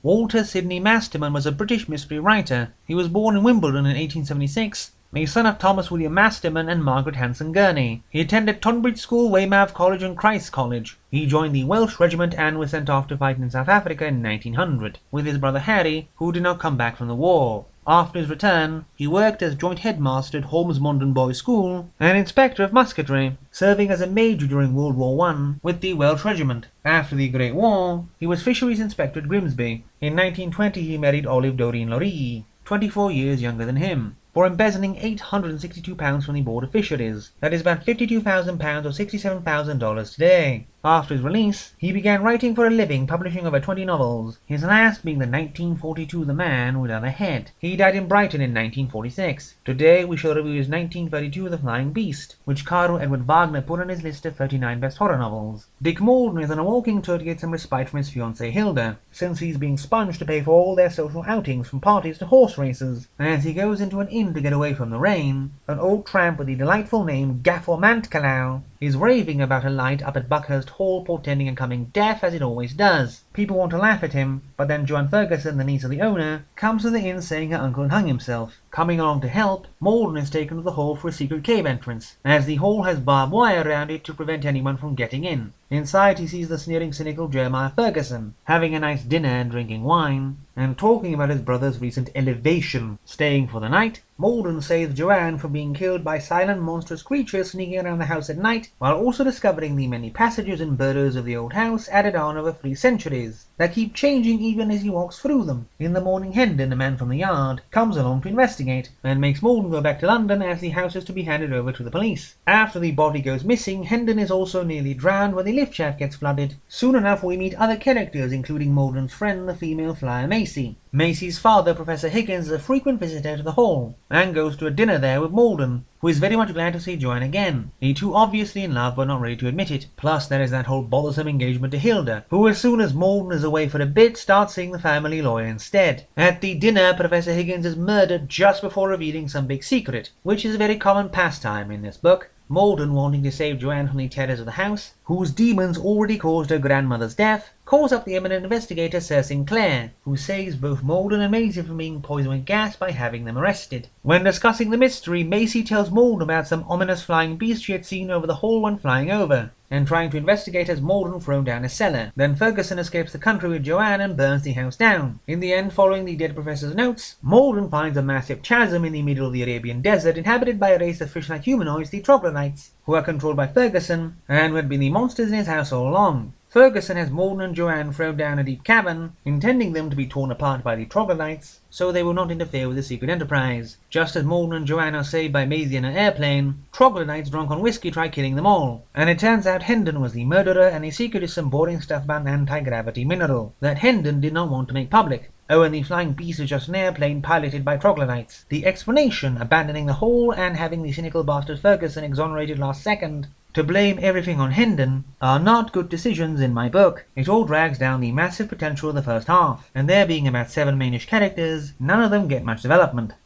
Walter Sidney Masterman was a British mystery writer. He was born in Wimbledon in 1876, the son of Thomas William Masterman and Margaret Hanson Gurney. He attended Tonbridge School, Weymouth College and Christ's College. He joined the Welsh Regiment and was sent off to fight in South Africa in 1900, with his brother Harry, who did not come back from the war. After his return, he worked as joint headmaster at Holmes Maldon Boys' School and inspector of musketry, serving as a major during World War I with the Welsh Regiment. After the Great War, he was Fisheries Inspector at Grimsby. In 1920 he married Olive Doreen Laurie, 24 years younger than him, for embezzling £862 from the Board of Fisheries. That is about £52,000 or $67,000 today. After his release, he began writing for a living, publishing over 20 novels, his last being the 1942 The Man Without a Head. He died in Brighton in 1946. Today we shall review his 1932 The Flying Beast, which Karl Edward Wagner put on his list of 39 best horror novels. Dick Maldon is on a walking tour to get some respite from his fiancée Hilda, since he's being sponged to pay for all their social outings, from parties to horse races. As he goes into an inn to get away from the rain, an old tramp with the delightful name Gaffer Mantcallow is raving about a light up at Buckhurst Hall portending a coming death, as it always does. People want to laugh at him, but then Joan Furgeson, the niece of the owner, comes to the inn saying her uncle had hung himself. Coming along to help, Maldon is taken to the hall for a secret cave entrance, as the hall has barbed wire around it to prevent anyone from getting in. Inside he sees the sneering, cynical Jeremiah Furgeson, having a nice dinner and drinking wine, and talking about his brother's recent elevation. Staying for the night, Maldon saves Joanne from being killed by silent, monstrous creatures sneaking around the house at night, while also discovering the many passages and burrows of the old house added on over 3 centuries, that keep changing even as he walks through them. In the morning, Hendon, a man from the yard, comes along to investigate, and makes Maldon go back to London as the house is to be handed over to the police. After the body goes missing, Hendon is also nearly drowned when the lift shaft gets flooded. Soon enough we meet other characters, including Maldon's friend, the female flyer Macy. Macy's father, Professor Higgins, is a frequent visitor to the hall, and goes to a dinner there with Maldon, who is very much glad to see Joanne again. The two obviously in love but not ready to admit it. Plus there is that whole bothersome engagement to Hilda, who as soon as Maldon is away for a bit starts seeing the family lawyer instead. At the dinner, Professor Higgins is murdered just before revealing some big secret, which is a very common pastime in this book. Maldon, wanting to save Joanne from the terrors of the house, whose demons already caused her grandmother's death, calls up the eminent investigator Sir Sinclair, who saves both Maldon and Macy from being poisoned with gas by having them arrested. When discussing the mystery, Macy tells Maldon about some ominous flying beast she had seen over the hall when flying over, and trying to investigate has Maldon thrown down a cellar. Then Furgeson escapes the country with Joanne and burns the house down. In the end, following the dead professor's notes, Maldon finds a massive chasm in the middle of the Arabian desert inhabited by a race of fish-like humanoids, the troglodytes, who are controlled by Furgeson and who had been the monsters in his house all along. Furgeson has Maldon and Joanne thrown down a deep cavern, intending them to be torn apart by the troglodytes, so they will not interfere with the secret enterprise. Just as Maldon and Joanne are saved by Maisie in an airplane, troglodytes drunk on whiskey try killing them all, and it turns out Hendon was the murderer, and the secret is some boring stuff about an anti-gravity mineral that Hendon did not want to make public. Oh, and the flying beast is just an airplane piloted by troglodytes. The explanation, abandoning the hall and having the cynical bastard Furgeson exonerated last second to blame everything on Hendon, are not good decisions in my book. It all drags down the massive potential of the first half, and there being about 7 mainish characters, none of them get much development.